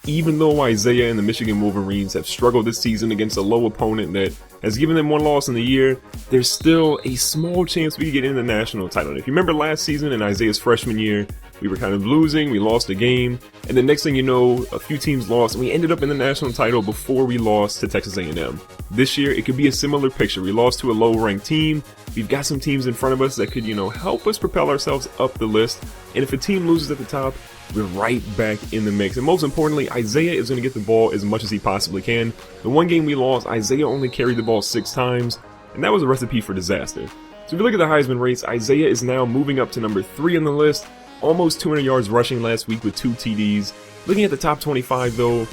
even though Isaiah and the Michigan Wolverines have struggled this season against a low opponent that has given them one loss in the year, there's still a small chance we could get in the national title. And if you remember last season in Isaiah's freshman year, we were kind of losing, we lost a game, and the next thing you know, a few teams lost, and we ended up in the national title before we lost to Texas A&M. This year, it could be a similar picture. We lost to a low-ranked team. We've got some teams in front of us that could, help us propel ourselves up the list. And if a team loses at the top, we're right back in the mix. And most importantly, Isaiah is going to get the ball as much as he possibly can. The one game we lost, Isaiah only carried the ball 6 times, and that was a recipe for disaster. So if you look at the Heisman race, Isaiah is now moving up to number 3 on the list. Almost 200 yards rushing last week with 2 TDs. Looking at the top 25 though,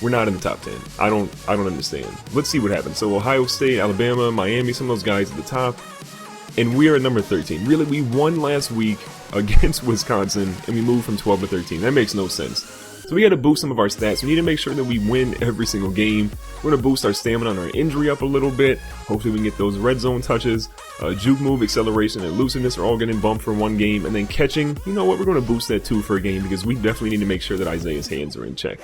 we're not in the top 10. I don't understand. Let's see what happens. So Ohio State, Alabama, Miami, some of those guys at the top. And we are at number 13. Really, we won last week against Wisconsin and we moved from 12 to 13. That makes no sense. So we got to boost some of our stats. We need to make sure that we win every single game. We're going to boost our stamina and our injury up a little bit. Hopefully we can get those red zone touches. Juke move, acceleration, and elusiveness are all getting bumped for one game. And then catching, you know what, we're going to boost that too for a game because we definitely need to make sure that Isaiah's hands are in check.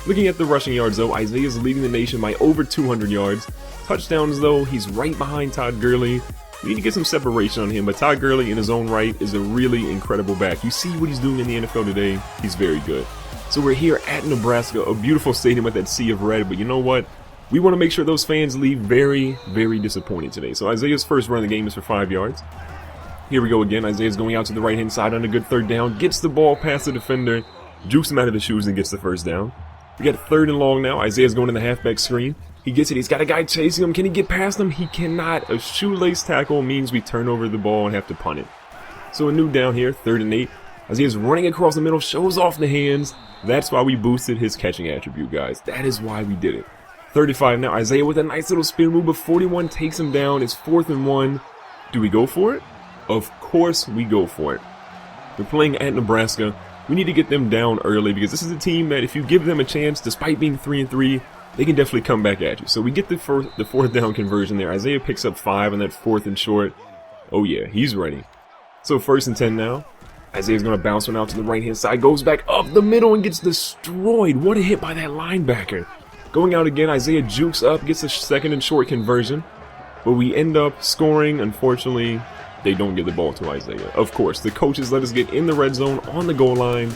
Looking at the rushing yards though, Isaiah's leading the nation by over 200 yards. Touchdowns though, he's right behind Todd Gurley. We need to get some separation on him, but Todd Gurley in his own right is a really incredible back. You see what he's doing in the NFL today, he's very good. So we're here at Nebraska, a beautiful stadium with that sea of red, but you know what? We want to make sure those fans leave very, very disappointed today. So Isaiah's first run of the game is for 5 yards. Here we go again. Isaiah's going out to the right-hand side on a good third down, gets the ball past the defender, jukes him out of the shoes and gets the first down. We got 3rd and long now. Isaiah's going in the halfback screen. He gets it. He's got a guy chasing him. Can he get past him? He cannot. A shoelace tackle means we turn over the ball and have to punt it. So a new down here, 3rd and 8. Isaiah's running across the middle, shows off the hands. That's why we boosted his catching attribute, guys. That is why we did it. 35 now. Isaiah with a nice little spin move, but 41 takes him down. It's 4th and 1. Do we go for it? Of course we go for it. We're playing at Nebraska. We need to get them down early because this is a team that if you give them a chance, despite being 3-3, they can definitely come back at you. So we get the 4th down conversion there. Isaiah picks up 5 on that 4th and short. Oh yeah, he's ready. So 1st and 10 now. Isaiah's going to bounce one out to the right-hand side, goes back up the middle and gets destroyed. What a hit by that linebacker. Going out again, Isaiah jukes up, gets a 2nd and short conversion. But we end up scoring. Unfortunately, they don't give the ball to Isaiah. Of course, the coaches let us get in the red zone on the goal line,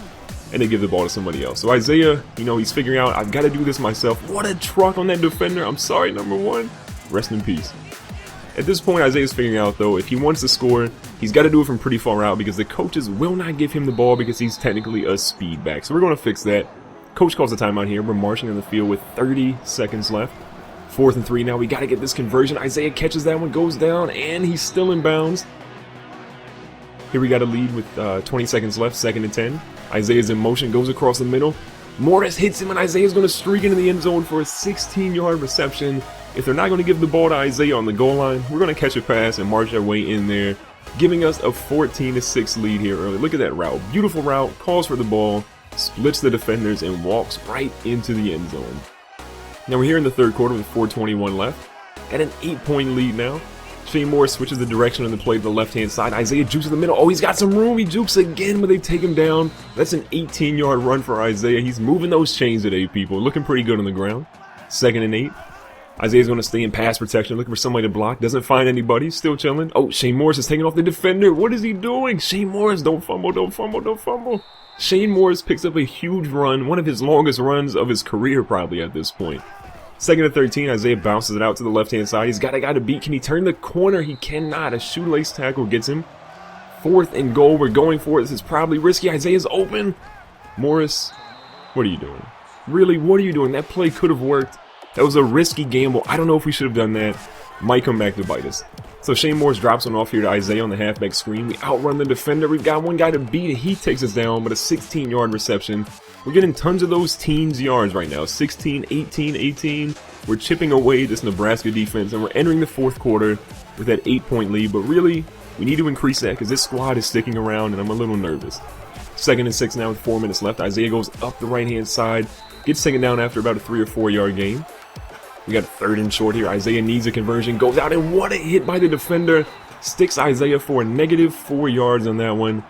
and they give the ball to somebody else. So Isaiah, he's figuring out, I've got to do this myself. What a truck on that defender. I'm sorry, number 1. Rest in peace. At this point, Isaiah's figuring out, though, if he wants to score, he's got to do it from pretty far out because the coaches will not give him the ball because he's technically a speed back. So we're going to fix that. Coach calls a timeout here. We're marching on the field with 30 seconds left. 4th and 3 now. We got to get this conversion. Isaiah catches that one, goes down, and he's still in bounds. Here we got a lead with 20 seconds left, 2nd and 10. Isaiah's in motion, goes across the middle. Morris hits him, and Isaiah's going to streak into the end zone for a 16-yard reception. If they're not going to give the ball to Isaiah on the goal line, we're going to catch a pass and march our way in there, giving us a 14-6 lead here early. Look at that route. Beautiful route, calls for the ball, splits the defenders, and walks right into the end zone. Now we're here in the 3rd quarter with 4:21 left. At an 8-point lead now. Shane Morris switches the direction of the play to the left-hand side. Isaiah jukes in the middle. Oh, he's got some room. He jukes again, but they take him down. That's an 18-yard run for Isaiah. He's moving those chains today, people. Looking pretty good on the ground. 2nd and 8. Isaiah's going to stay in pass protection, looking for somebody to block. Doesn't find anybody. Still chilling. Oh, Shane Morris is taking off the defender. What is he doing? Shane Morris, don't fumble, don't fumble, don't fumble. Shane Morris picks up a huge run, one of his longest runs of his career probably at this point. 2nd and 13, Isaiah bounces it out to the left-hand side. He's got a guy to beat. Can he turn the corner? He cannot. A shoelace tackle gets him. 4th and goal. We're going for it. This is probably risky. Isaiah's open. Morris, what are you doing? Really, what are you doing? That play could have worked. That was a risky gamble. I don't know if we should have done that. Might come back to bite us. So Shane Morris drops one off here to Isaiah on the halfback screen. We outrun the defender. We've got one guy to beat, and he takes us down, but a 16-yard reception. We're getting tons of those teens yards right now. 16, 18, 18. We're chipping away this Nebraska defense, and we're entering the 4th quarter with that 8-point lead. But really, we need to increase that because this squad is sticking around, and I'm a little nervous. 2nd and 6 now with 4 minutes left. Isaiah goes up the right-hand side. Gets taken down after about a 3 or 4 yard gain. We got a 3rd and short here. Isaiah needs a conversion. Goes out, and what a hit by the defender. Sticks Isaiah for a negative 4 yards on that one.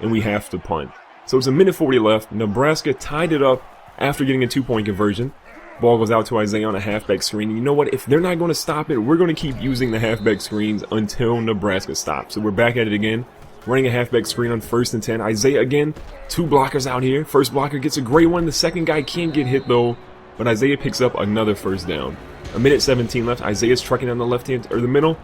And we have to punt. So it's a minute 40 left. Nebraska tied it up after getting a 2-point conversion. Ball goes out to Isaiah on a halfback screen. You know what? If they're not going to stop it, we're going to keep using the halfback screens until Nebraska stops. So we're back at it again, running a halfback screen on 1st and 10. Isaiah again, 2 blockers out here. First blocker gets a great one. The second guy can't get hit though, but Isaiah picks up another first down. 1:17 left. Isaiah's trucking down the left hand or the middle.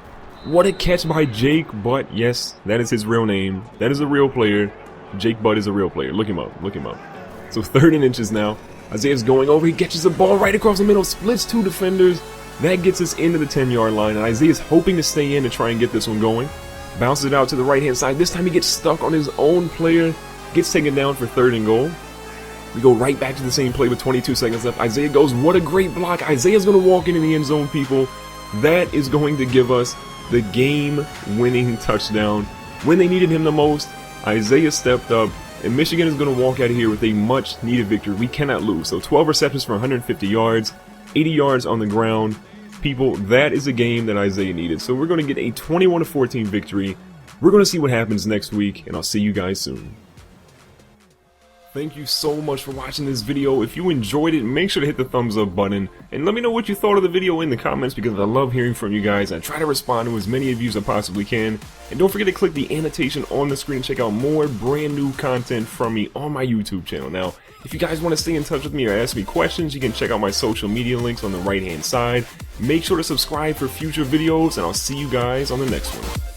What a catch by Jake Butt. Yes, that is his real name. That is a real player. Jake Butt is a real player. Look him up. Look him up. So 3rd and inches now. Isaiah's going over. He catches the ball right across the middle. Splits 2 defenders. That gets us into the 10-yard line. And Isaiah's hoping to stay in to try and get this one going. Bounces it out to the right-hand side. This time he gets stuck on his own player. Gets taken down for 3rd and goal. We go right back to the same play with 22 seconds left. Isaiah goes. What a great block. Isaiah's going to walk into the end zone, people. That is going to give us the game-winning touchdown. When they needed him the most, Isaiah stepped up. And Michigan is going to walk out of here with a much-needed victory. We cannot lose. So 12 receptions for 150 yards, 80 yards on the ground. People, that is a game that Isaiah needed. So we're going to get a 21-14 victory. We're going to see what happens next week, and I'll see you guys soon. Thank you so much for watching this video. If you enjoyed it, make sure to hit the thumbs up button. And let me know what you thought of the video in the comments, because I love hearing from you guys. I try to respond to as many of you as I possibly can. And don't forget to click the annotation on the screen and check out more brand new content from me on my YouTube channel. Now, if you guys want to stay in touch with me or ask me questions, you can check out my social media links on the right hand side. Make sure to subscribe for future videos, and I'll see you guys on the next one.